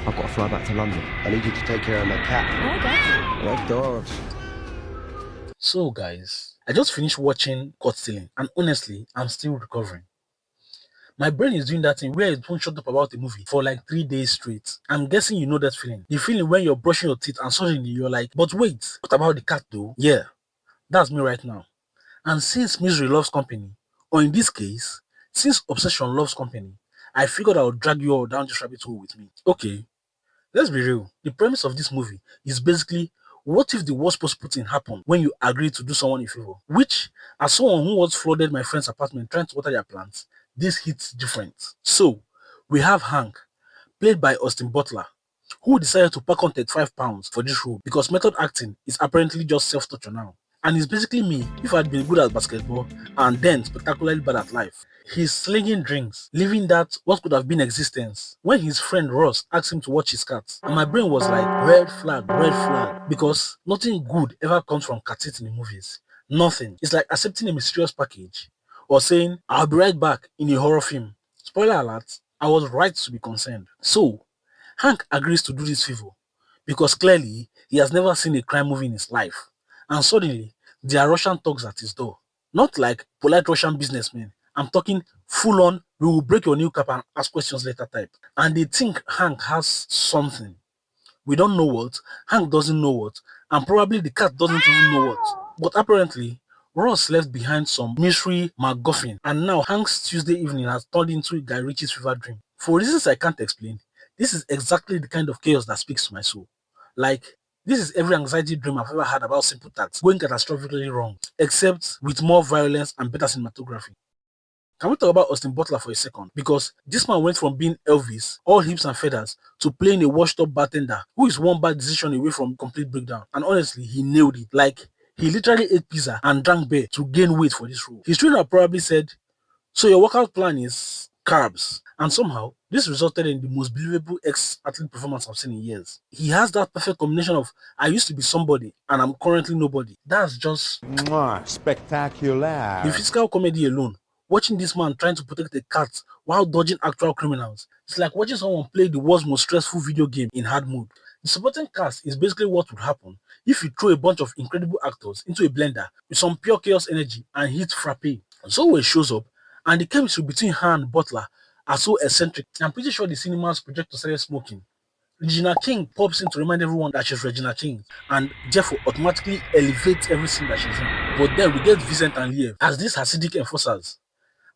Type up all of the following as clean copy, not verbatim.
I've got to fly back to London. I need you to take care of my cat. My dogs. So guys, I just finished watching Caught Stealing and honestly, I'm still recovering. My brain is doing that thing where it won't shut up about a movie for like 3 days straight. I'm guessing you know that feeling. The feeling when you're brushing your teeth and suddenly you're like, but wait, what about the cat though? Yeah, that's me right now. And since misery loves company, or in this case, since obsession loves company, I figured I would drag you all down this rabbit hole with me. Okay, let's be real. The premise of this movie is basically what if the worst possible thing happened when you agree to do someone a favor? Which, as someone who once flooded my friend's apartment trying to water their plants, this hits different. So, we have Hank, played by Austin Butler, who decided to pack on 35 pounds for this role because method acting is apparently just self-torture now. And it's basically me if I'd been good at basketball and then spectacularly bad at life. He's slinging drinks, living that what could have been existence. When his friend Ross asked him to watch his cat, and my brain was like, red flag, because nothing good ever comes from cat in the movies. Nothing. It's like accepting a mysterious package or saying, I'll be right back in a horror film. Spoiler alert, I was right to be concerned. So, Hank agrees to do this favor because clearly he has never seen a crime movie in his life. And suddenly, there are Russian thugs at his door. Not like polite Russian businessmen. I'm talking full on, we will break your new cap and ask questions later type. And they think Hank has something. We don't know what, Hank doesn't know what, and probably the cat doesn't even know what. But apparently, Ross left behind some mystery MacGuffin, and now Hank's Tuesday evening has turned into Guy Ritchie's fever dream. For reasons I can't explain, this is exactly the kind of chaos that speaks to my soul. Like, this is every anxiety dream I've ever had about simple tasks going catastrophically wrong, except with more violence and better cinematography. Can we talk about Austin Butler for a second? Because this man went from being Elvis, all hips and feathers, to playing a washed up bartender who is one bad decision away from complete breakdown. And honestly, he nailed it. Like, he literally ate pizza and drank beer to gain weight for this role. His trainer probably said, so your workout plan is carbs. And somehow, this resulted in the most believable ex-athlete performance I've seen in years. He has that perfect combination of, I used to be somebody and I'm currently nobody. That's just Mwah, spectacular. the physical comedy alone. Watching this man trying to protect a cat while dodging actual criminals. It's like watching someone play the world's most stressful video game in hard mode. The supporting cast is basically what would happen if you throw a bunch of incredible actors into a blender with some pure chaos energy and hit frappe. So when it shows up, and the chemistry between her and Butler are so eccentric, I'm pretty sure the cinema's projector started smoking. Regina King pops in to remind everyone that she's Regina King, and Jeff will automatically elevate every scene that she's in. But then we get Vincent and Liev as these Hasidic enforcers.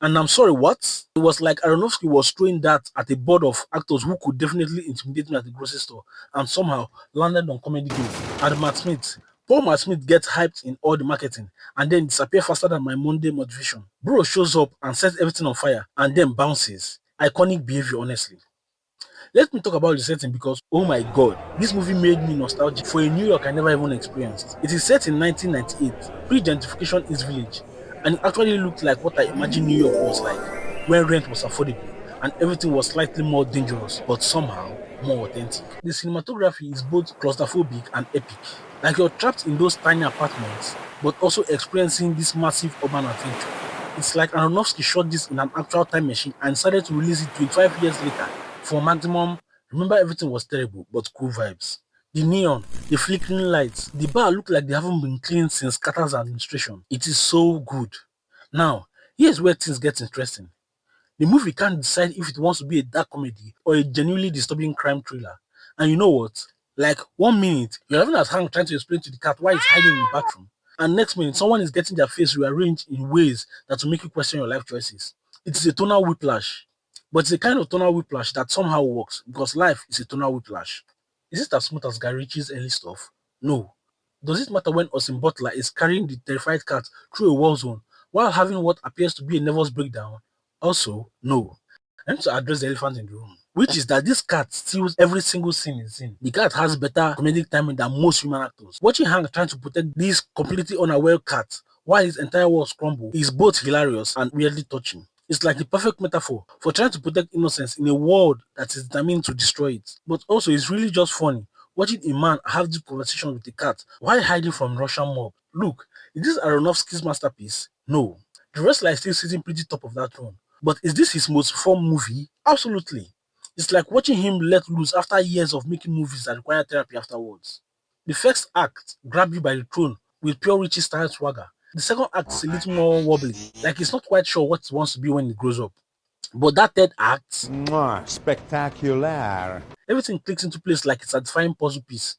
And I'm sorry, what? It was like Aronofsky was throwing that at a board of actors who could definitely intimidate me at the grocery store and somehow landed on Comedy Game. And Matt Smith. Poor Matt Smith gets hyped in all the marketing and then disappear faster than my Monday motivation. Bro shows up and sets everything on fire and then bounces. Iconic behavior, honestly. Let me talk about the setting because, oh my god, this movie made me nostalgic for a New York I never even experienced. It is set in 1998, pre-gentrification East Village, and it actually looked like what I imagined New York was like, when rent was affordable and everything was slightly more dangerous, but somehow more authentic. The cinematography is both claustrophobic and epic, like you're trapped in those tiny apartments, but also experiencing this massive urban adventure. It's like Aronofsky shot this in an actual time machine and decided to release it 25 years later for maximum. Remember, everything was terrible, but cool vibes. The neon, the flickering lights, the bar look like they haven't been cleaned since Carter's administration. It is so good. Now, here's where things get interesting. The movie can't decide if it wants to be a dark comedy or a genuinely disturbing crime thriller. And you know what? Like 1 minute, you're having at Hank trying to explain to the cat why it's hiding in the bathroom. And next minute, someone is getting their face rearranged in ways that will make you question your life choices. It is a tonal whiplash. But it's a kind of tonal whiplash that somehow works because life is a tonal whiplash. Is it as smooth as Guy Ritchie's early stuff? No. Does it matter when Austin Butler is carrying the terrified cat through a war zone while having what appears to be a nervous breakdown? Also, no. I need to address the elephant in the room, which is that this cat steals every single scene it's in. The cat has better comedic timing than most human actors. Watching Hank trying to protect this completely unaware cat while his entire world crumbles is both hilarious and weirdly touching. It's like the perfect metaphor for trying to protect innocence in a world that is determined to destroy it. But also, it's really just funny watching a man have this conversation with a cat while hiding from Russian mob. Look, is this Aronofsky's masterpiece? No. The wrestler is still sitting pretty top of that throne. But is this his most fun movie? Absolutely. It's like watching him let loose after years of making movies that require therapy afterwards. The first act grabs you by the throne with pure Richie style swagger. The second act is a little more wobbly, like he's not quite sure what he wants to be when he grows up. But that third act, Mwah, spectacular. everything clicks into place like a satisfying puzzle piece.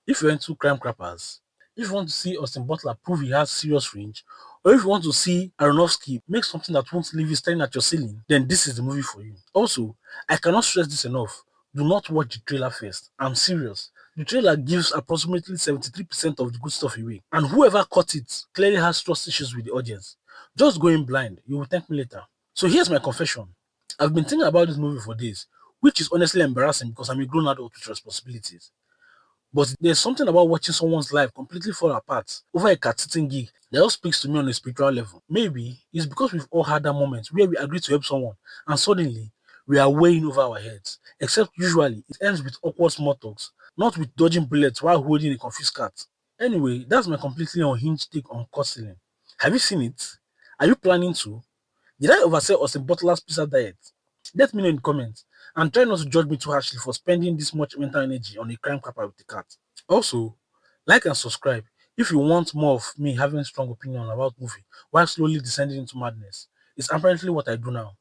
If you're into crime crappers, if you want to see Austin Butler prove he has serious range, or if you want to see Aronofsky make something that won't leave you staring at your ceiling, then this is the movie for you. Also, I cannot stress this enough. Do not watch the trailer first. I'm serious. The trailer gives approximately 73% of the good stuff away, and whoever cut it clearly has trust issues with the audience. Just going blind, you will thank me later. So here's my confession. I've been thinking about this movie for days, which is honestly embarrassing because I'm a grown adult with responsibilities. But there's something about watching someone's life completely fall apart over a cat-sitting gig that just speaks to me on a spiritual level. Maybe it's because we've all had that moment where we agree to help someone and suddenly we are weighing over our heads. Except usually it ends with awkward small talks, not with dodging bullets while holding a confused cat. Anyway, that's my completely unhinged take on cut stealing. Have you seen it? Are you planning to? Did I oversell Austin Butler's pizza diet? Let me know in the comments and try not to judge me too harshly for spending this much mental energy on a crime capper with a cat. Also, like and subscribe if you want more of me having strong opinion about movie while slowly descending into madness. It's apparently what I do now.